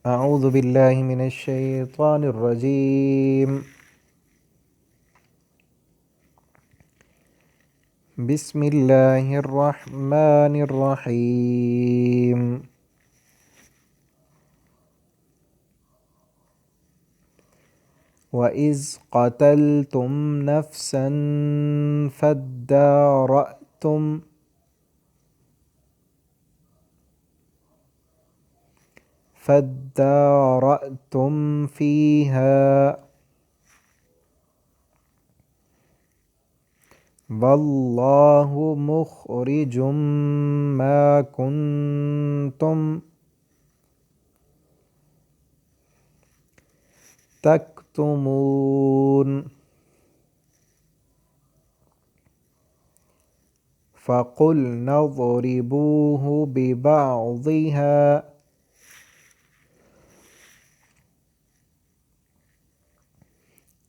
أعوذ بالله من الشيطان الرجيم. بسم الله الرحمن الرحيم. وإذ قتلتم نفسا فادارأتم فيها والله مخرج ما كنتم تكتمون. فقلنا اضربوه ببعضها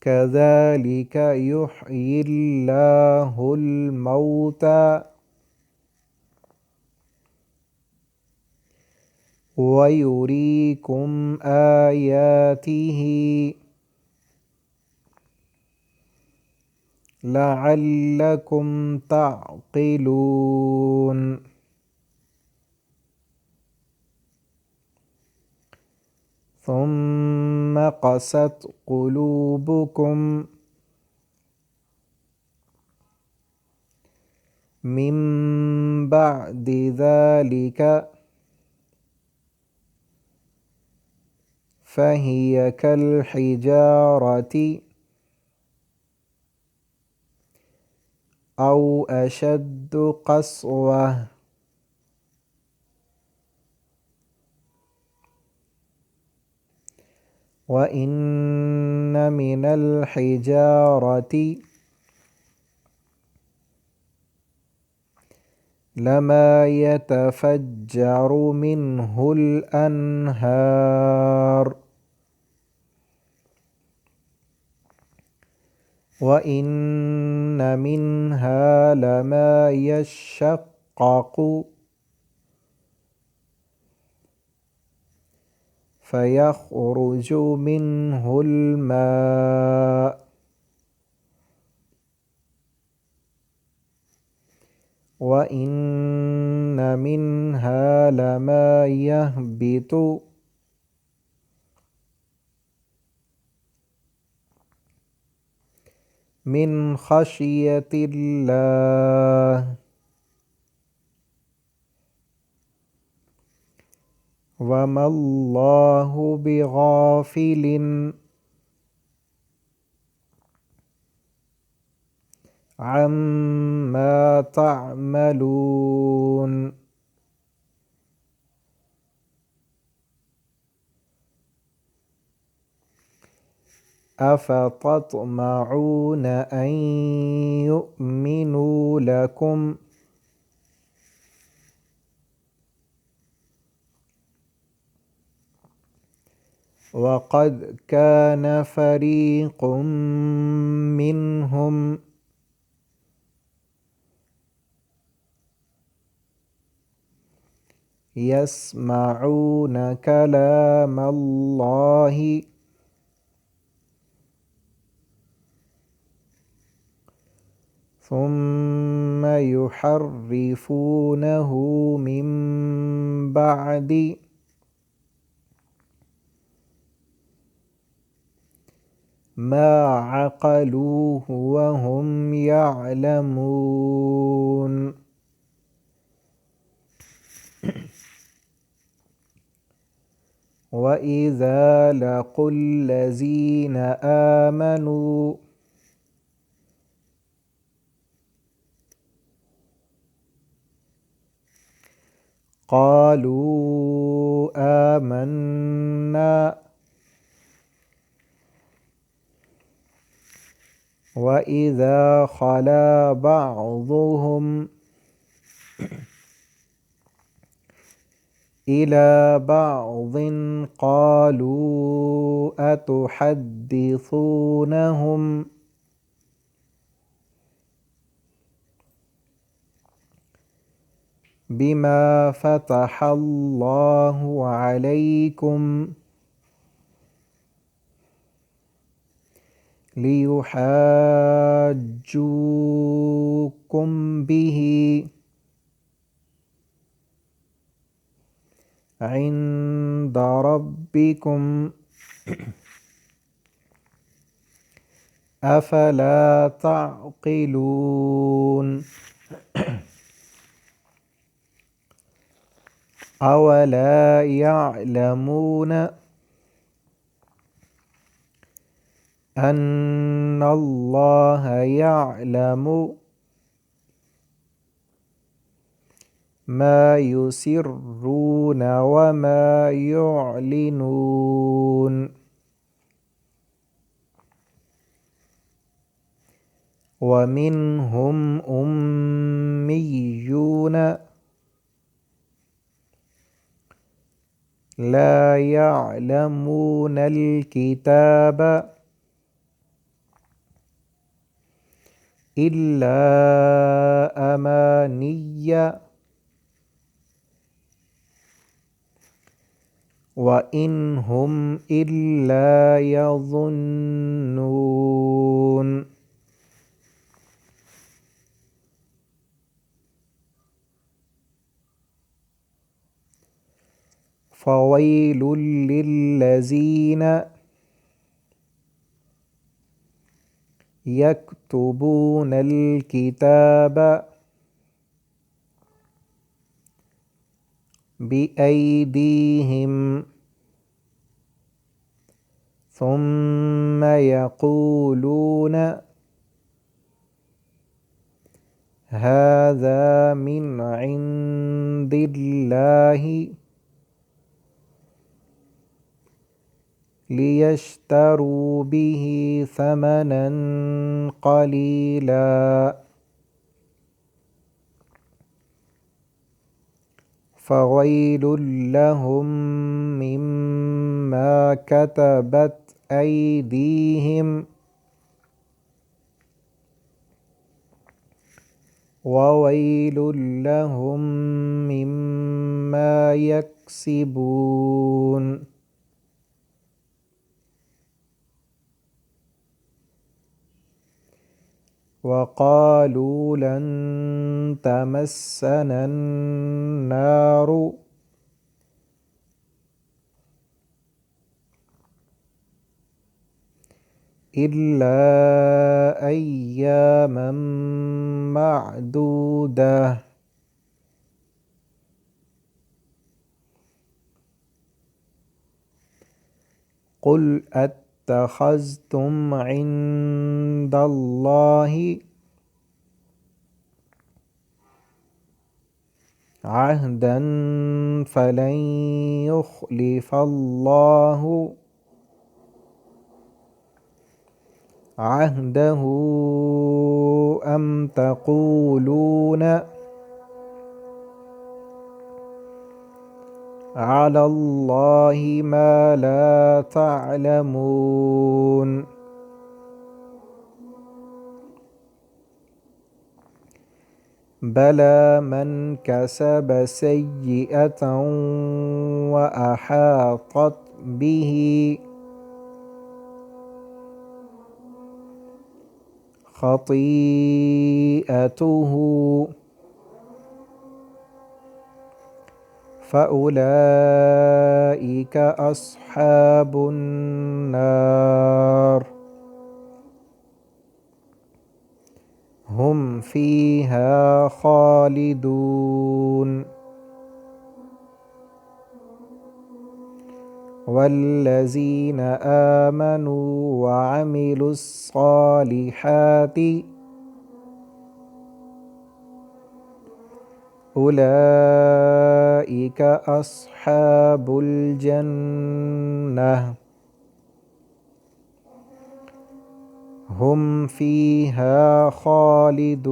كذلك يحيي الله الموتى ويريكم آياته لعلكم تعقلون. ثم قست قلوبكم من بعد ذلك فهي كالحجارة أو أشد قسوة. وإن من الحجارة لما يتفجر منه الأنهار وإن منها لما يشقق فيخرج منه الماء وإن منها لما يهبط من خشية الله وما الله بغافل عما تعملون. أفتطمعون أن يؤمنوا لكم وقد كان فريق منهم يسمعون كلام الله ثم يحرفونه من بعد ما عقلوه وهم يعلمون. وإذا لقوا الذين آمنوا قالوا آمنا وإذا خلا بعضهم إلى بعض قالوا أتحدثونهم بما فتح الله عليكم लियुहाज्जूकुम बिही इंद रब्बिकुम अफला ताक़िलून अवला यअलमून अन्नल्लाह यअलमु मा युसिर्रून वमा युअलिनून वमिनहुम उम्मियून ला यअलमूनल किताब इल्ला अमानिय्या व इनहुम इल्ला यज़ुन्नून फ़वैलुल लिल्लज़ीना यक्तुबूनल किताब बिअयदीहिम सुम्मा यक़ूलून हाज़ा मिन इंदिल्लाहि लियश्तरू बिही समनन क़लीला फ़वैलुल लहुम मिम्मा कतबत ऐदीहिम ववैलुल लहुम मिम्मा यक्सिबून वक़ालू लन तमस्सना अन्नारु इल्ला अय्यामम मअदूदह क़ुल अत्तख़ज़्तुम इंदल्लाहि अहदन फ़लन युख़्लिफ़ल्लाहु अहदहु अम तक़ूलून अलल्लाहि मा ला तअलमून बला मन कसब सय्यिअतन व अहातत बिही खतीअतुहु फ़उलाइक अस्हाबुन नार हुम फ़ीहा ख़ालिदून वल्लज़ीन आमनू वअमिलुस्सालिहाति उलाइक अस्हाबुल जन्नह हुम फ़ीहा ख़ालिदून।